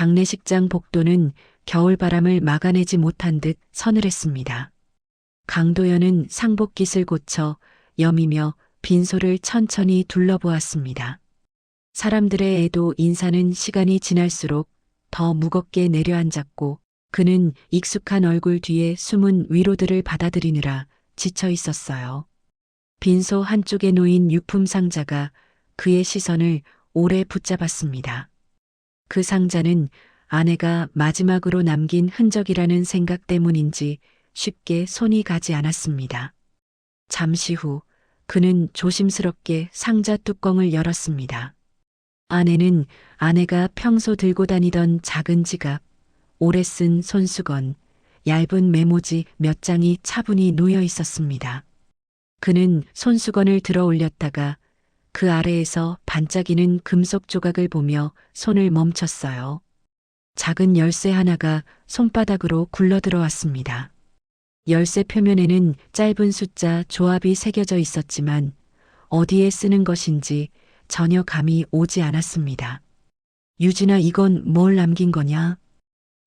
장례식장 복도는 겨울바람을 막아내지 못한 듯 서늘했습니다. 강도연은 상복깃을 고쳐 여미며 빈소를 천천히 둘러보았습니다. 사람들의 애도 인사는 시간이 지날수록 더 무겁게 내려앉았고 그는 익숙한 얼굴 뒤에 숨은 위로들을 받아들이느라 지쳐 있었어요. 빈소 한쪽에 놓인 유품 상자가 그의 시선을 오래 붙잡았습니다. 그 상자는 아내가 마지막으로 남긴 흔적이라는 생각 때문인지 쉽게 손이 가지 않았습니다. 잠시 후 그는 조심스럽게 상자 뚜껑을 열었습니다. 안에는 아내가 평소 들고 다니던 작은 지갑, 오래 쓴 손수건, 얇은 메모지 몇 장이 차분히 놓여 있었습니다. 그는 손수건을 들어 올렸다가 그 아래에서 반짝이는 금속 조각을 보며 손을 멈췄어요. 작은 열쇠 하나가 손바닥으로 굴러 들어왔습니다. 열쇠 표면에는 짧은 숫자 조합이 새겨져 있었지만 어디에 쓰는 것인지 전혀 감이 오지 않았습니다. 유진아, 이건 뭘 남긴 거냐?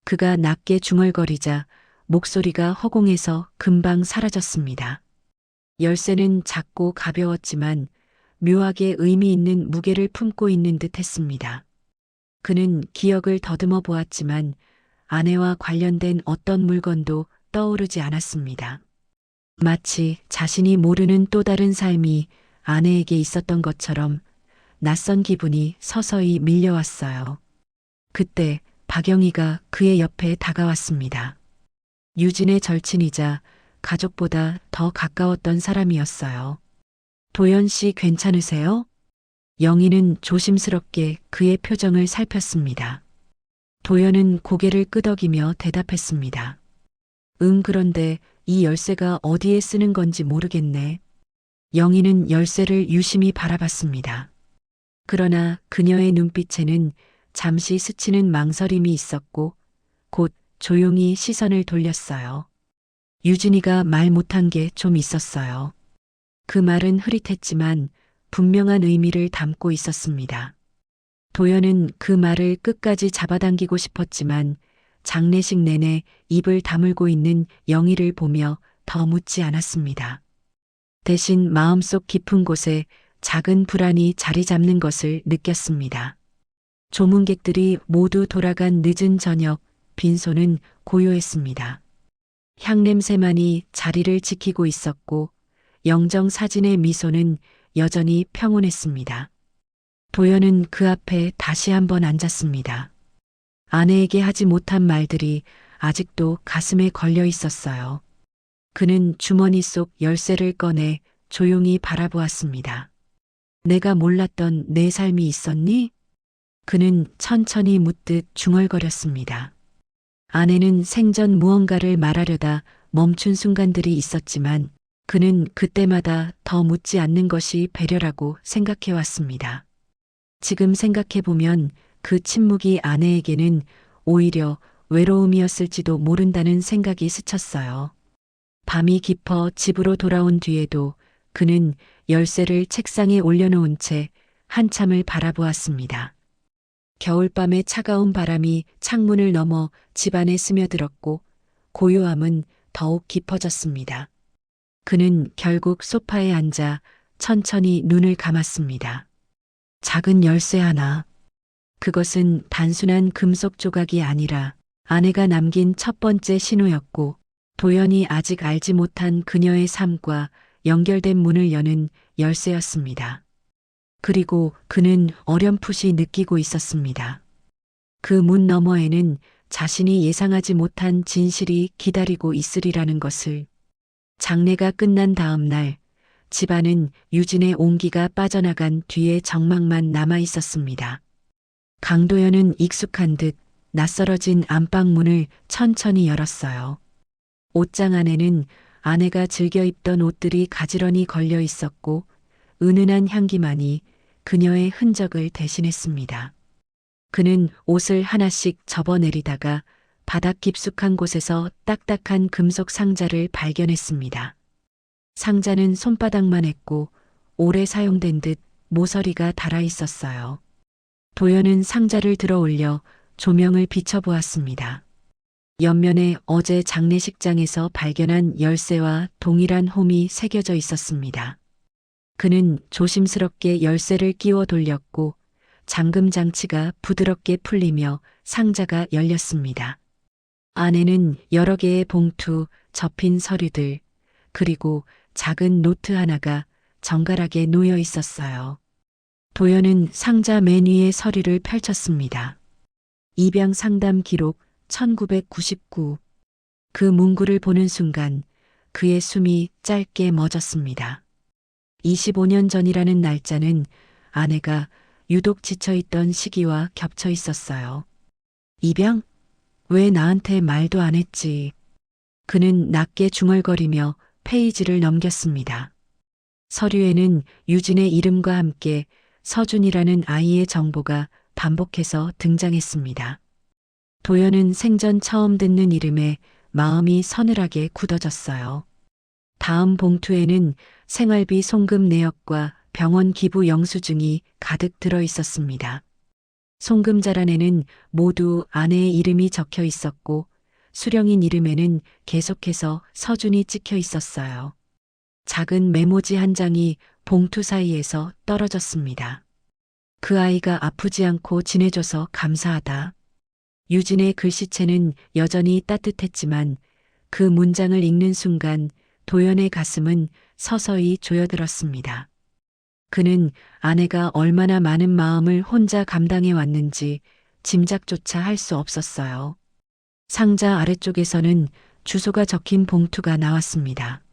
그가 낮게 중얼거리자 목소리가 허공에서 금방 사라졌습니다. 열쇠는 작고 가벼웠지만 묘하게 의미 있는 무게를 품고 있는 듯 했습니다. 그는 기억을 더듬어 보았지만 아내와 관련된 어떤 물건도 떠오르지 않았습니다. 마치 자신이 모르는 또 다른 삶이 아내에게 있었던 것처럼 낯선 기분이 서서히 밀려왔어요. 그때 박영희가 그의 옆에 다가왔습니다. 유진의 절친이자 가족보다 더 가까웠던 사람이었어요. 도연 씨 괜찮으세요? 영희는 조심스럽게 그의 표정을 살폈습니다. 도연은 고개를 끄덕이며 대답했습니다. 그런데 이 열쇠가 어디에 쓰는 건지 모르겠네. 영희는 열쇠를 유심히 바라봤습니다. 그러나 그녀의 눈빛에는 잠시 스치는 망설임이 있었고 곧 조용히 시선을 돌렸어요. 유진이가 말 못한 게 좀 있었어요. 그 말은 흐릿했지만 분명한 의미를 담고 있었습니다. 도연은 그 말을 끝까지 잡아당기고 싶었지만 장례식 내내 입을 다물고 있는 영희를 보며 더 묻지 않았습니다. 대신 마음속 깊은 곳에 작은 불안이 자리 잡는 것을 느꼈습니다. 조문객들이 모두 돌아간 늦은 저녁, 빈소는 고요했습니다. 향냄새만이 자리를 지키고 있었고 영정 사진의 미소는 여전히 평온했습니다. 도연은 그 앞에 다시 한번 앉았습니다. 아내에게 하지 못한 말들이 아직도 가슴에 걸려 있었어요. 그는 주머니 속 열쇠를 꺼내 조용히 바라보았습니다. 내가 몰랐던 내 삶이 있었니? 그는 천천히 묻듯 중얼거렸습니다. 아내는 생전 무언가를 말하려다 멈춘 순간들이 있었지만 그는 그때마다 더 묻지 않는 것이 배려라고 생각해왔습니다. 지금 생각해보면 그 침묵이 아내에게는 오히려 외로움이었을지도 모른다는 생각이 스쳤어요. 밤이 깊어 집으로 돌아온 뒤에도 그는 열쇠를 책상에 올려놓은 채 한참을 바라보았습니다. 겨울밤의 차가운 바람이 창문을 넘어 집안에 스며들었고 고요함은 더욱 깊어졌습니다. 그는 결국 소파에 앉아 천천히 눈을 감았습니다. 작은 열쇠 하나. 그것은 단순한 금속 조각이 아니라 아내가 남긴 첫 번째 신호였고 도연이 아직 알지 못한 그녀의 삶과 연결된 문을 여는 열쇠였습니다. 그리고 그는 어렴풋이 느끼고 있었습니다. 그 문 너머에는 자신이 예상하지 못한 진실이 기다리고 있으리라는 것을. 장례가 끝난 다음 날 집안은 유진의 온기가 빠져나간 뒤에 정막만 남아 있었습니다. 강도연은 익숙한 듯 낯설어진 안방문을 천천히 열었어요. 옷장 안에는 아내가 즐겨 입던 옷들이 가지런히 걸려 있었고 은은한 향기만이 그녀의 흔적을 대신했습니다. 그는 옷을 하나씩 접어내리다가 바닥 깊숙한 곳에서 딱딱한 금속 상자를 발견했습니다. 상자는 손바닥만 했고 오래 사용된 듯 모서리가 달아 있었어요. 도연은 상자를 들어 올려 조명을 비춰보았습니다. 옆면에 어제 장례식장에서 발견한 열쇠와 동일한 홈이 새겨져 있었습니다. 그는 조심스럽게 열쇠를 끼워 돌렸고 잠금 장치가 부드럽게 풀리며 상자가 열렸습니다. 안에는 여러 개의 봉투, 접힌 서류들, 그리고 작은 노트 하나가 정갈하게 놓여 있었어요. 도연은 상자 맨 위에 서류를 펼쳤습니다. 입양 상담 기록 1999. 그 문구를 보는 순간 그의 숨이 짧게 멎었습니다. 25년 전이라는 날짜는 아내가 유독 지쳐있던 시기와 겹쳐 있었어요. 입양? 왜 나한테 말도 안 했지? 그는 낮게 중얼거리며 페이지를 넘겼습니다. 서류에는 유진의 이름과 함께 서준이라는 아이의 정보가 반복해서 등장했습니다. 도연은 생전 처음 듣는 이름에 마음이 서늘하게 굳어졌어요. 다음 봉투에는 생활비 송금 내역과 병원 기부 영수증이 가득 들어 있었습니다. 송금자란에는 모두 아내의 이름이 적혀 있었고 수령인 이름에는 계속해서 서준이 찍혀 있었어요. 작은 메모지 한 장이 봉투 사이에서 떨어졌습니다. 그 아이가 아프지 않고 지내줘서 감사하다. 유진의 글씨체는 여전히 따뜻했지만 그 문장을 읽는 순간 도연의 가슴은 서서히 조여들었습니다. 그는 아내가 얼마나 많은 마음을 혼자 감당해 왔는지 짐작조차 할 수 없었어요. 상자 아래쪽에서는 주소가 적힌 봉투가 나왔습니다.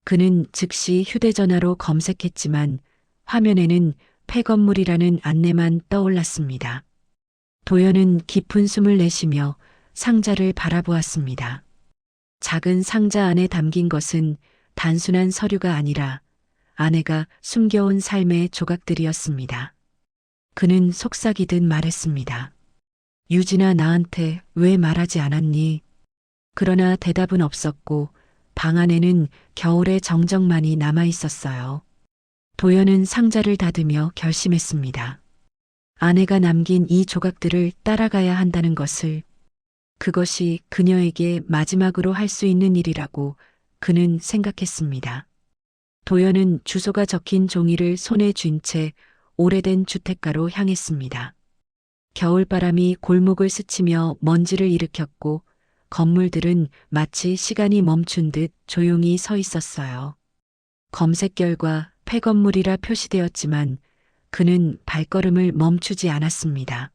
그는 즉시 휴대전화로 검색했지만 화면에는 폐건물이라는 안내만 떠올랐습니다. 도연은 깊은 숨을 내쉬며 상자를 바라보았습니다. 작은 상자 안에 담긴 것은 단순한 서류가 아니라 아내가 숨겨온 삶의 조각들이었습니다. 그는 속삭이듯 말했습니다. 유진아, 나한테 왜 말하지 않았니? 그러나 대답은 없었고 방 안에는 겨울의 정적만이 남아 있었어요. 도연은 상자를 닫으며 결심했습니다. 아내가 남긴 이 조각들을 따라가야 한다는 것을, 그것이 그녀에게 마지막으로 할 수 있는 일이라고 그는 생각했습니다. 도연은 주소가 적힌 종이를 손에 쥔 채 오래된 주택가로 향했습니다. 겨울바람이 골목을 스치며 먼지를 일으켰고 건물들은 마치 시간이 멈춘 듯 조용히 서 있었어요. 검색 결과 폐건물이라 표시되었지만 그는 발걸음을 멈추지 않았습니다.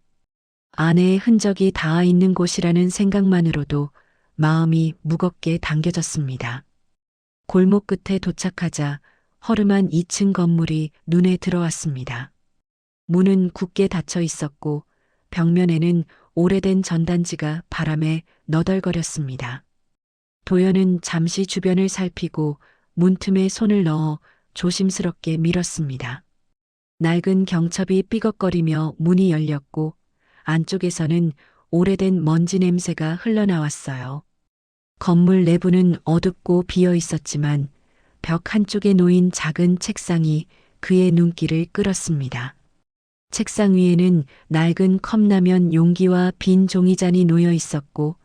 아내의 흔적이 닿아 있는 곳이라는 생각만으로도 마음이 무겁게 당겨졌습니다. 골목 끝에 도착하자 허름한 2층 건물이 눈에 들어왔습니다. 문은 굳게 닫혀 있었고 벽면에는 오래된 전단지가 바람에 너덜거렸습니다. 도연은 잠시 주변을 살피고 문틈에 손을 넣어 조심스럽게 밀었습니다. 낡은 경첩이 삐걱거리며 문이 열렸고 안쪽에서는 오래된 먼지 냄새가 흘러나왔어요. 건물 내부는 어둡고 비어 있었지만 벽 한쪽에 놓인 작은 책상이 그의 눈길을 끌었습니다. 책상 위에는 낡은 컵라면 용기와 빈 종이잔이 놓여 있었고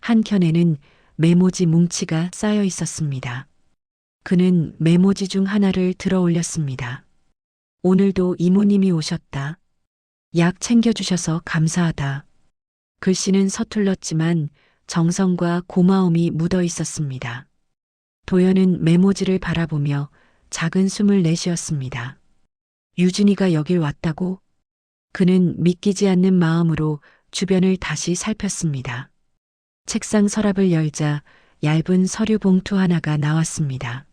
한켠에는 메모지 뭉치가 쌓여 있었습니다. 그는 메모지 중 하나를 들어 올렸습니다. 오늘도 이모님이 오셨다. 약 챙겨주셔서 감사하다. 글씨는 서툴렀지만 정성과 고마움이 묻어 있었습니다. 도연은 메모지를 바라보며 작은 숨을 내쉬었습니다. 유진이가 여길 왔다고? 그는 믿기지 않는 마음으로 주변을 다시 살폈습니다. 책상 서랍을 열자 얇은 서류 봉투 하나가 나왔습니다.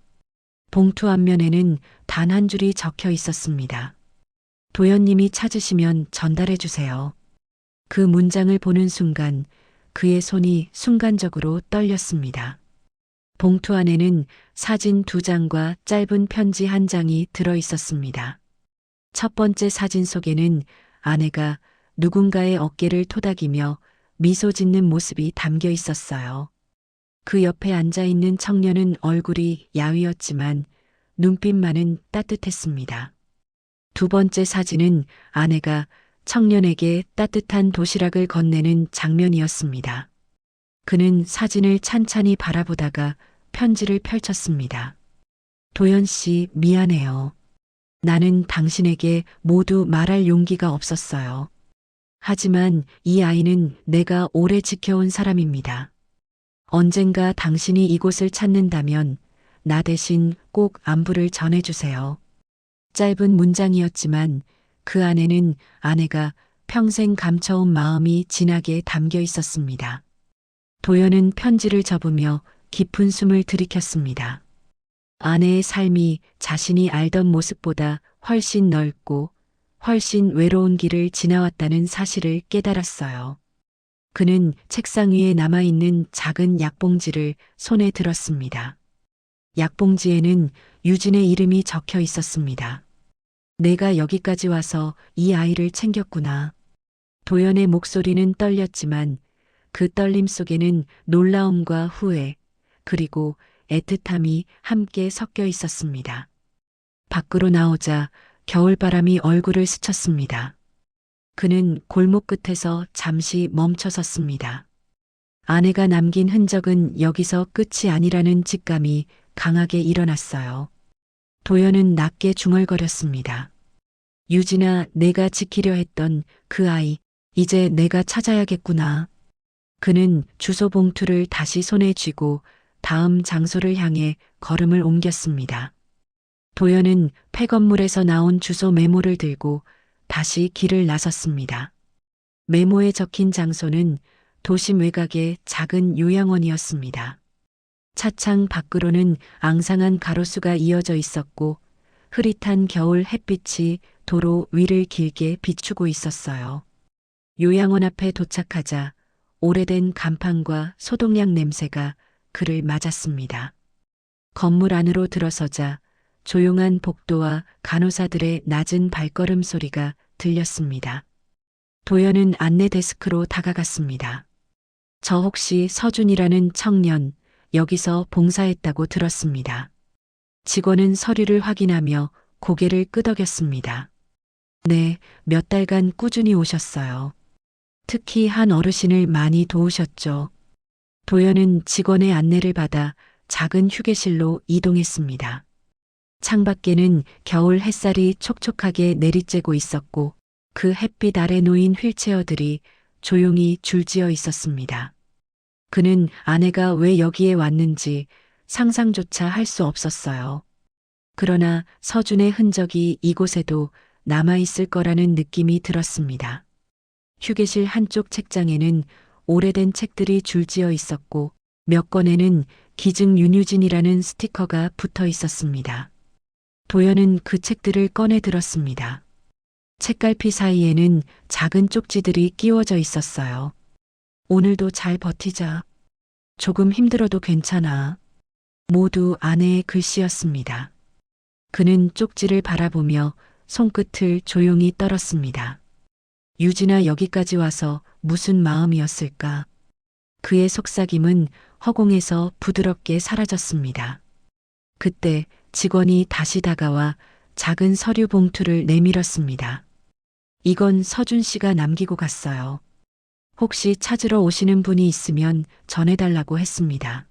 봉투 앞면에는 단 한 줄이 적혀 있었습니다. 도연님이 찾으시면 전달해 주세요. 그 문장을 보는 순간 그의 손이 순간적으로 떨렸습니다. 봉투 안에는 사진 2장과 짧은 편지 1장이 들어 있었습니다. 첫 번째 사진 속에는 아내가 누군가의 어깨를 토닥이며 미소 짓는 모습이 담겨 있었어요. 그 옆에 앉아 있는 청년은 얼굴이 야위었지만 눈빛만은 따뜻했습니다. 두 번째 사진은 아내가 청년에게 따뜻한 도시락을 건네는 장면이었습니다. 그는 사진을 찬찬히 바라보다가 편지를 펼쳤습니다. 도연 씨, 미안해요. 나는 당신에게 모두 말할 용기가 없었어요. 하지만 이 아이는 내가 오래 지켜온 사람입니다. 언젠가 당신이 이곳을 찾는다면 나 대신 꼭 안부를 전해주세요. 짧은 문장이었지만 그 안에는 아내가 평생 감춰온 마음이 진하게 담겨 있었습니다. 도연은 편지를 접으며 깊은 숨을 들이켰습니다. 아내의 삶이 자신이 알던 모습보다 훨씬 넓고 훨씬 외로운 길을 지나왔다는 사실을 깨달았어요. 그는 책상 위에 남아있는 작은 약봉지를 손에 들었습니다. 약봉지에는 유진의 이름이 적혀 있었습니다. 내가 여기까지 와서 이 아이를 챙겼구나. 도연의 목소리는 떨렸지만 그 떨림 속에는 놀라움과 후회, 그리고 애틋함이 함께 섞여 있었습니다. 밖으로 나오자 겨울바람이 얼굴을 스쳤습니다. 그는 골목 끝에서 잠시 멈춰 섰습니다. 아내가 남긴 흔적은 여기서 끝이 아니라는 직감이 강하게 일어났어요. 도연은 낮게 중얼거렸습니다. 유진아, 내가 지키려 했던 그 아이, 이제 내가 찾아야겠구나. 그는 주소 봉투를 다시 손에 쥐고 다음 장소를 향해 걸음을 옮겼습니다. 도연은 폐건물에서 나온 주소 메모를 들고 다시 길을 나섰습니다. 메모에 적힌 장소는 도심 외곽의 작은 요양원이었습니다. 차창 밖으로는 앙상한 가로수가 이어져 있었고 흐릿한 겨울 햇빛이 도로 위를 길게 비추고 있었어요. 요양원 앞에 도착하자 오래된 간판과 소독약 냄새가 그를 맞았습니다. 건물 안으로 들어서자 조용한 복도와 간호사들의 낮은 발걸음 소리가 들렸습니다. 도연은 안내 데스크로 다가갔습니다. 저 혹시 서준이라는 청년, 여기서 봉사했다고 들었습니다. 직원은 서류를 확인하며 고개를 끄덕였습니다. 네, 몇 달간 꾸준히 오셨어요. 특히 한 어르신을 많이 도우셨죠. 도연은 직원의 안내를 받아 작은 휴게실로 이동했습니다. 창밖에는 겨울 햇살이 촉촉하게 내리쬐고 있었고 그 햇빛 아래 놓인 휠체어들이 조용히 줄지어 있었습니다. 그는 아내가 왜 여기에 왔는지 상상조차 할 수 없었어요. 그러나 서준의 흔적이 이곳에도 남아있을 거라는 느낌이 들었습니다. 휴게실 한쪽 책장에는 오래된 책들이 줄지어 있었고 몇 권에는 기증 윤유진이라는 스티커가 붙어 있었습니다. 도연은 그 책들을 꺼내 들었습니다. 책갈피 사이에는 작은 쪽지들이 끼워져 있었어요. 오늘도 잘 버티자. 조금 힘들어도 괜찮아. 모두 아내의 글씨였습니다. 그는 쪽지를 바라보며 손끝을 조용히 떨었습니다. 유진아, 여기까지 와서 무슨 마음이었을까? 그의 속삭임은 허공에서 부드럽게 사라졌습니다. 그때 직원이 다시 다가와 작은 서류 봉투를 내밀었습니다. 이건 서준 씨가 남기고 갔어요. 혹시 찾으러 오시는 분이 있으면 전해달라고 했습니다.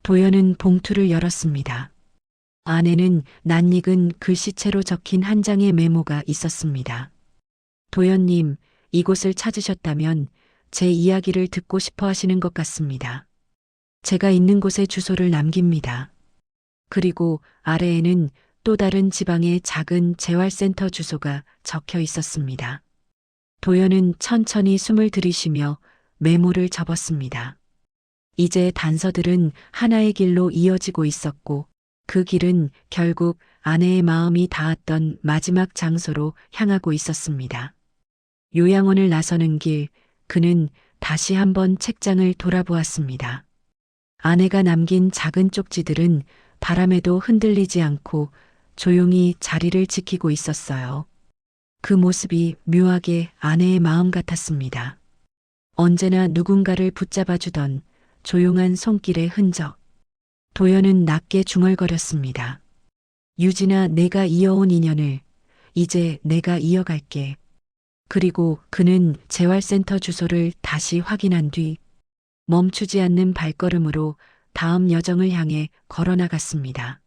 도연은 봉투를 열었습니다. 안에는 낯익은 글씨체로 적힌 한 장의 메모가 있었습니다. 도연님, 이곳을 찾으셨다면 제 이야기를 듣고 싶어 하시는 것 같습니다. 제가 있는 곳의 주소를 남깁니다. 그리고 아래에는 또 다른 지방의 작은 재활센터 주소가 적혀 있었습니다. 도연은 천천히 숨을 들이쉬며 메모를 접었습니다. 이제 단서들은 하나의 길로 이어지고 있었고 그 길은 결국 아내의 마음이 닿았던 마지막 장소로 향하고 있었습니다. 요양원을 나서는 길, 그는 다시 한번 책장을 돌아보았습니다. 아내가 남긴 작은 쪽지들은 바람에도 흔들리지 않고 조용히 자리를 지키고 있었어요. 그 모습이 묘하게 아내의 마음 같았습니다. 언제나 누군가를 붙잡아주던 조용한 손길의 흔적. 도연은 낮게 중얼거렸습니다. 유진아, 내가 이어온 인연을 이제 내가 이어갈게. 그리고 그는 재활센터 주소를 다시 확인한 뒤 멈추지 않는 발걸음으로 다음 여정을 향해 걸어 나갔습니다.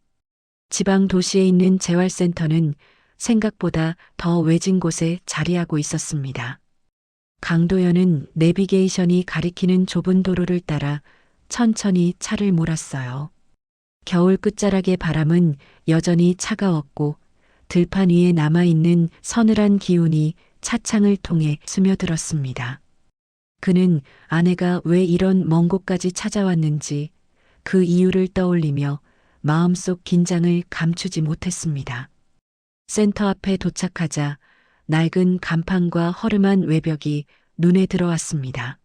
지방 도시에 있는 재활센터는 생각보다 더 외진 곳에 자리하고 있었습니다. 강도연은 내비게이션이 가리키는 좁은 도로를 따라 천천히 차를 몰았어요. 겨울 끝자락의 바람은 여전히 차가웠고 들판 위에 남아있는 서늘한 기운이 차창을 통해 스며들었습니다. 그는 아내가 왜 이런 먼 곳까지 찾아왔는지 그 이유를 떠올리며 마음속 긴장을 감추지 못했습니다. 센터 앞에 도착하자 낡은 간판과 허름한 외벽이 눈에 들어왔습니다.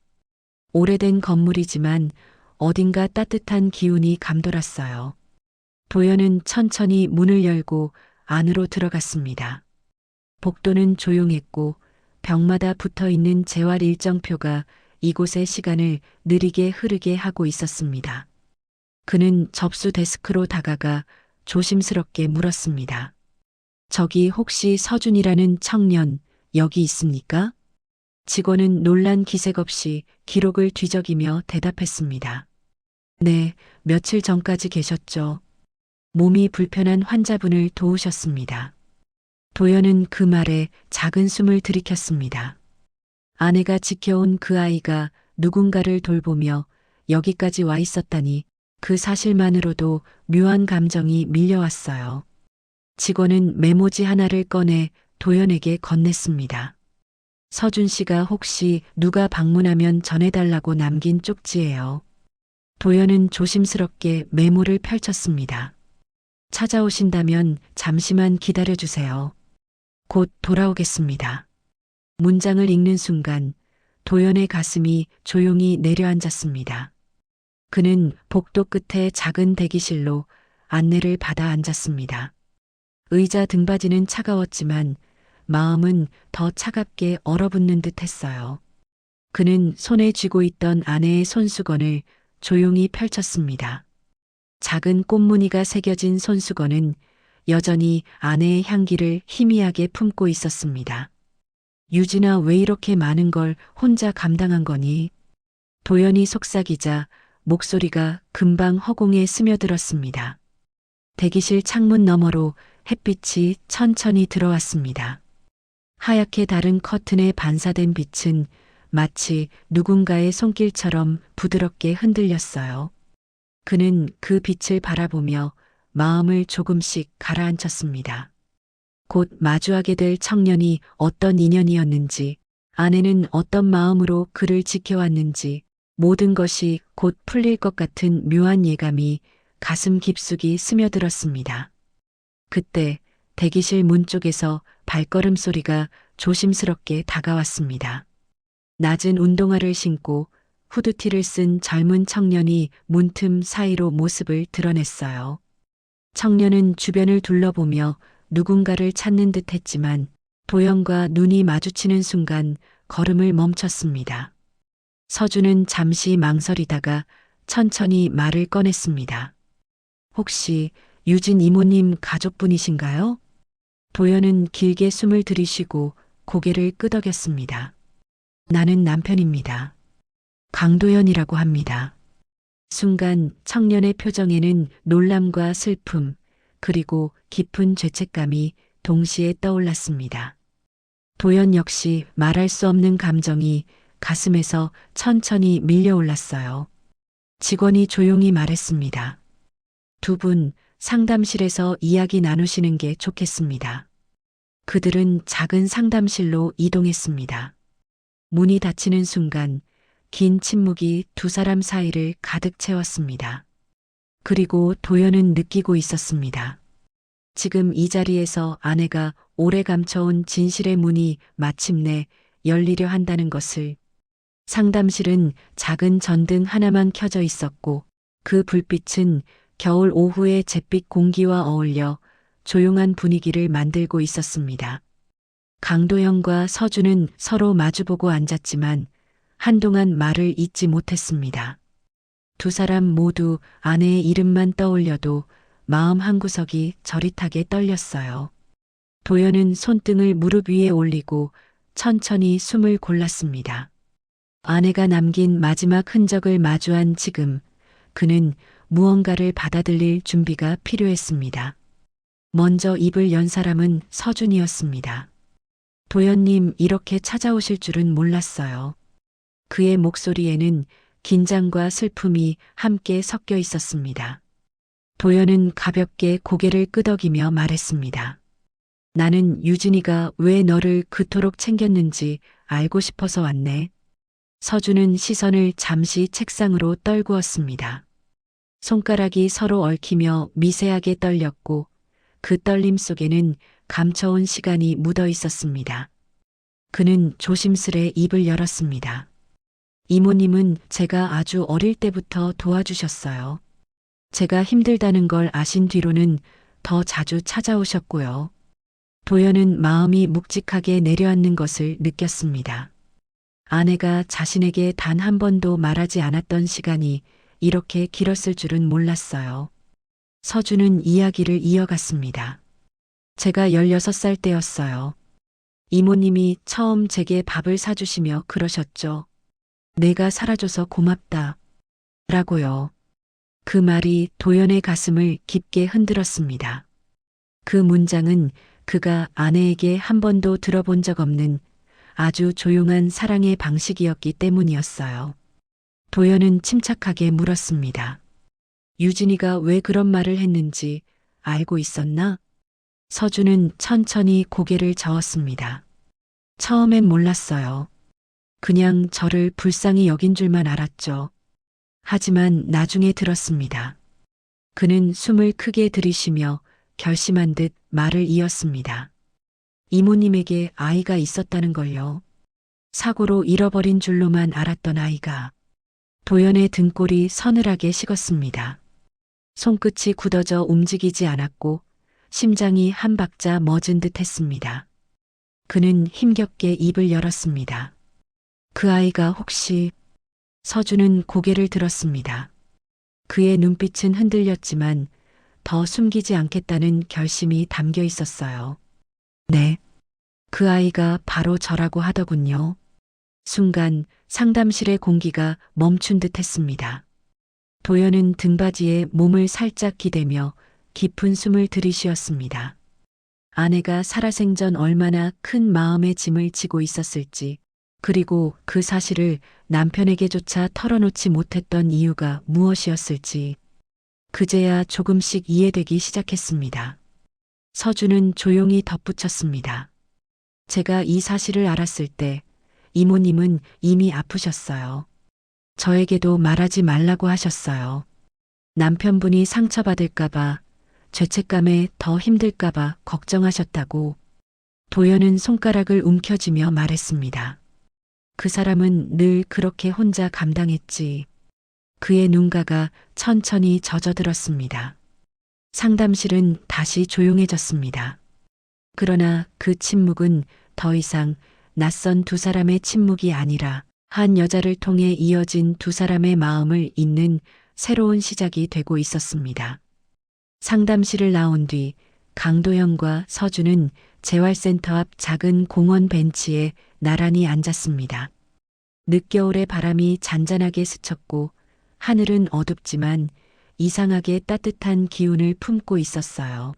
오래된 건물이지만 어딘가 따뜻한 기운이 감돌았어요. 도연은 천천히 문을 열고 안으로 들어갔습니다. 복도는 조용했고 벽마다 붙어 있는 재활 일정표가 이곳의 시간을 느리게 흐르게 하고 있었습니다. 그는 접수 데스크로 다가가 조심스럽게 물었습니다. 저기 혹시 서준이라는 청년 여기 있습니까? 직원은 놀란 기색 없이 기록을 뒤적이며 대답했습니다. 네, 며칠 전까지 계셨죠. 몸이 불편한 환자분을 도우셨습니다. 도연은 그 말에 작은 숨을 들이켰습니다. 아내가 지켜온 그 아이가 누군가를 돌보며 여기까지 와 있었다니 그 사실만으로도 묘한 감정이 밀려왔어요. 직원은 메모지 하나를 꺼내 도연에게 건넸습니다. 서준 씨가 혹시 누가 방문하면 전해달라고 남긴 쪽지예요. 도연은 조심스럽게 메모를 펼쳤습니다. 찾아오신다면 잠시만 기다려주세요. 곧 돌아오겠습니다. 문장을 읽는 순간 도연의 가슴이 조용히 내려앉았습니다. 그는 복도 끝에 작은 대기실로 안내를 받아 앉았습니다. 의자 등받이는 차가웠지만 마음은 더 차갑게 얼어붙는 듯 했어요. 그는 손에 쥐고 있던 아내의 손수건을 조용히 펼쳤습니다. 작은 꽃무늬가 새겨진 손수건은 여전히 아내의 향기를 희미하게 품고 있었습니다. 유진아, 왜 이렇게 많은 걸 혼자 감당한 거니? 도연이 속삭이자 목소리가 금방 허공에 스며들었습니다. 대기실 창문 너머로 햇빛이 천천히 들어왔습니다. 하얗게 다른 커튼에 반사된 빛은 마치 누군가의 손길처럼 부드럽게 흔들렸어요. 그는 그 빛을 바라보며 마음을 조금씩 가라앉혔습니다. 곧 마주하게 될 청년이 어떤 인연이었는지, 아내는 어떤 마음으로 그를 지켜왔는지, 모든 것이 곧 풀릴 것 같은 묘한 예감이 가슴 깊숙이 스며들었습니다. 그때 대기실 문 쪽에서 발걸음 소리가 조심스럽게 다가왔습니다. 낮은 운동화를 신고 후드티를 쓴 젊은 청년이 문틈 사이로 모습을 드러냈어요. 청년은 주변을 둘러보며 누군가를 찾는 듯 했지만 도연과 눈이 마주치는 순간 걸음을 멈췄습니다. 서준은 잠시 망설이다가 천천히 말을 꺼냈습니다. 혹시 유진 이모님 가족분이신가요? 도연은 길게 숨을 들이쉬고 고개를 끄덕였습니다. 나는 남편입니다. 강도연이라고 합니다. 순간 청년의 표정에는 놀람과 슬픔, 그리고 깊은 죄책감이 동시에 떠올랐습니다. 도연 역시 말할 수 없는 감정이 가슴에서 천천히 밀려올랐어요. 직원이 조용히 말했습니다. 두 분 상담실에서 이야기 나누시는 게 좋겠습니다. 그들은 작은 상담실로 이동했습니다. 문이 닫히는 순간 긴 침묵이 두 사람 사이를 가득 채웠습니다. 그리고 도연은 느끼고 있었습니다. 지금 이 자리에서 아내가 오래 감춰온 진실의 문이 마침내 열리려 한다는 것을. 상담실은 작은 전등 하나만 켜져 있었고 그 불빛은 겨울 오후의 잿빛 공기와 어울려 조용한 분위기를 만들고 있었습니다. 강도영과 서준은 서로 마주보고 앉았지만 한동안 말을 잇지 못했습니다. 두 사람 모두 아내의 이름만 떠올려도 마음 한구석이 저릿하게 떨렸어요. 도연은 손등을 무릎 위에 올리고 천천히 숨을 골랐습니다. 아내가 남긴 마지막 흔적을 마주한 지금 그는 무언가를 받아들일 준비가 필요했습니다. 먼저 입을 연 사람은 서준이었습니다. 도연님 이렇게 찾아오실 줄은 몰랐어요. 그의 목소리에는 긴장과 슬픔이 함께 섞여 있었습니다. 도연은 가볍게 고개를 끄덕이며 말했습니다. 나는 유진이가 왜 너를 그토록 챙겼는지 알고 싶어서 왔네. 서준은 시선을 잠시 책상으로 떨구었습니다. 손가락이 서로 얽히며 미세하게 떨렸고 그 떨림 속에는 감춰온 시간이 묻어 있었습니다. 그는 조심스레 입을 열었습니다. 이모님은 제가 아주 어릴 때부터 도와주셨어요. 제가 힘들다는 걸 아신 뒤로는 더 자주 찾아오셨고요. 도연은 마음이 묵직하게 내려앉는 것을 느꼈습니다. 아내가 자신에게 단 한 번도 말하지 않았던 시간이 이렇게 길었을 줄은 몰랐어요. 서준은 이야기를 이어갔습니다. 제가 16살 때였어요. 이모님이 처음 제게 밥을 사주시며 그러셨죠. 내가 살아줘서 고맙다. 라고요. 그 말이 도연의 가슴을 깊게 흔들었습니다. 그 문장은 그가 아내에게 한 번도 들어본 적 없는 아주 조용한 사랑의 방식이었기 때문이었어요. 도연은 침착하게 물었습니다. 유진이가 왜 그런 말을 했는지 알고 있었나? 서준은 천천히 고개를 저었습니다. 처음엔 몰랐어요. 그냥 저를 불쌍히 여긴 줄만 알았죠. 하지만 나중에 들었습니다. 그는 숨을 크게 들이쉬며 결심한 듯 말을 이었습니다. 이모님에게 아이가 있었다는 걸요. 사고로 잃어버린 줄로만 알았던 아이가. 도연의 등골이 서늘하게 식었습니다. 손끝이 굳어져 움직이지 않았고 심장이 한 박자 멎은 듯 했습니다. 그는 힘겹게 입을 열었습니다. 그 아이가 혹시... 서준은 고개를 들었습니다. 그의 눈빛은 흔들렸지만 더 숨기지 않겠다는 결심이 담겨 있었어요. 네. 그 아이가 바로 저라고 하더군요. 순간 상담실의 공기가 멈춘 듯 했습니다. 도연은 등받이에 몸을 살짝 기대며 깊은 숨을 들이쉬었습니다. 아내가 살아생전 얼마나 큰 마음의 짐을 지고 있었을지, 그리고 그 사실을 남편에게조차 털어놓지 못했던 이유가 무엇이었을지, 그제야 조금씩 이해되기 시작했습니다. 서준은 조용히 덧붙였습니다. 제가 이 사실을 알았을 때 이모님은 이미 아프셨어요. 저에게도 말하지 말라고 하셨어요. 남편분이 상처받을까봐, 죄책감에 더 힘들까봐 걱정하셨다고. 도연은 손가락을 움켜쥐며 말했습니다. 그 사람은 늘 그렇게 혼자 감당했지. 그의 눈가가 천천히 젖어들었습니다. 상담실은 다시 조용해졌습니다. 그러나 그 침묵은 더 이상 낯선 두 사람의 침묵이 아니라 한 여자를 통해 이어진 두 사람의 마음을 잇는 새로운 시작이 되고 있었습니다. 상담실을 나온 뒤 강도현과 서준은 재활센터 앞 작은 공원 벤치에 나란히 앉았습니다. 늦겨울의 바람이 잔잔하게 스쳤고 하늘은 어둡지만 이상하게 따뜻한 기운을 품고 있었어요.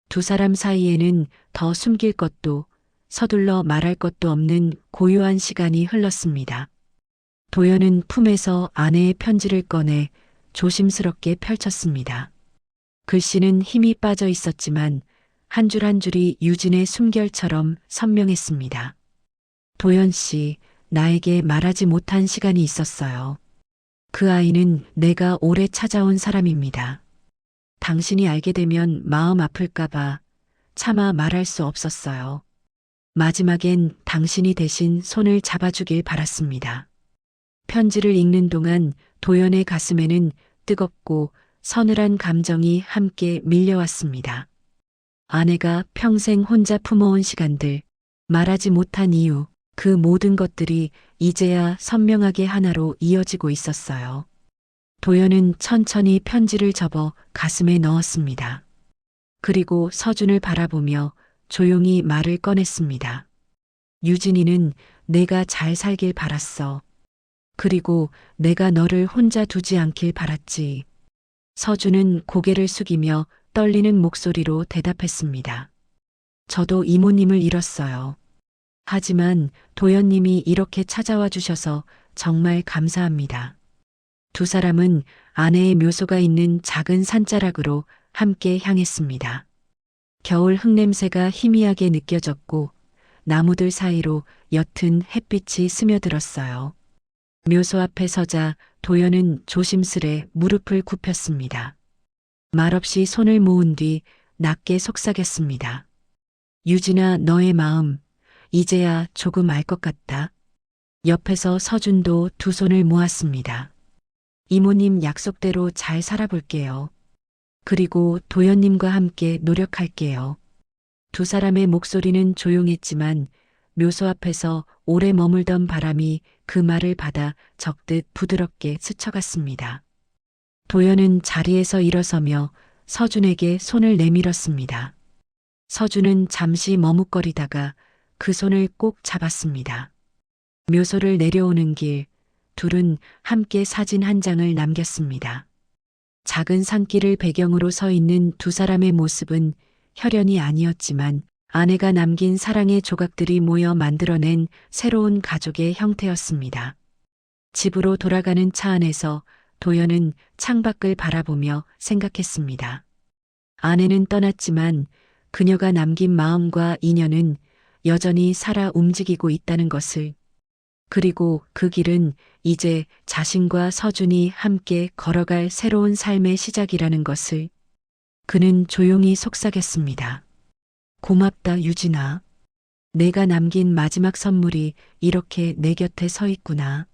두 사람 사이에는 더 숨길 것도 서둘러 말할 것도 없는 고요한 시간이 흘렀습니다. 도연은 품에서 아내의 편지를 꺼내 조심스럽게 펼쳤습니다. 글씨는 힘이 빠져 있었지만 한 줄 한 줄이 유진의 숨결처럼 선명했습니다. 도연 씨, 나에게 말하지 못한 시간이 있었어요. 그 아이는 내가 오래 찾아온 사람입니다. 당신이 알게 되면 마음 아플까봐 차마 말할 수 없었어요. 마지막엔 당신이 대신 손을 잡아주길 바랐습니다. 편지를 읽는 동안 도연의 가슴에는 뜨겁고 서늘한 감정이 함께 밀려왔습니다. 아내가 평생 혼자 품어온 시간들, 말하지 못한 이유, 그 모든 것들이 이제야 선명하게 하나로 이어지고 있었어요. 도연은 천천히 편지를 접어 가슴에 넣었습니다. 그리고 서준을 바라보며 조용히 말을 꺼냈습니다. 유진이는 내가 잘 살길 바랐어. 그리고 내가 너를 혼자 두지 않길 바랐지. 서준은 고개를 숙이며 떨리는 목소리로 대답했습니다. 저도 이모님을 잃었어요. 하지만 도연님이 이렇게 찾아와 주셔서 정말 감사합니다. 두 사람은 아내의 묘소가 있는 작은 산자락으로 함께 향했습니다. 겨울 흙냄새가 희미하게 느껴졌고 나무들 사이로 옅은 햇빛이 스며들었어요. 묘소 앞에 서자 도연은 조심스레 무릎을 굽혔습니다. 말없이 손을 모은 뒤 낮게 속삭였습니다. 유진아, 너의 마음 이제야 조금 알 것 같다. 옆에서 서준도 두 손을 모았습니다. 이모님 약속대로 잘 살아볼게요. 그리고 도연님과 함께 노력할게요. 두 사람의 목소리는 조용했지만 묘소 앞에서 오래 머물던 바람이 그 말을 받아 적듯 부드럽게 스쳐갔습니다. 도연은 자리에서 일어서며 서준에게 손을 내밀었습니다. 서준은 잠시 머뭇거리다가 그 손을 꼭 잡았습니다. 묘소를 내려오는 길, 둘은 함께 사진 한 장을 남겼습니다. 작은 산길을 배경으로 서 있는 두 사람의 모습은 혈연이 아니었지만 아내가 남긴 사랑의 조각들이 모여 만들어낸 새로운 가족의 형태였습니다. 집으로 돌아가는 차 안에서 도연은 창밖을 바라보며 생각했습니다. 아내는 떠났지만 그녀가 남긴 마음과 인연은 여전히 살아 움직이고 있다는 것을, 그리고 그 길은 이제 자신과 서준이 함께 걸어갈 새로운 삶의 시작이라는 것을 그는 조용히 속삭였습니다. 고맙다, 유진아. 내가 남긴 마지막 선물이 이렇게 내 곁에 서 있구나.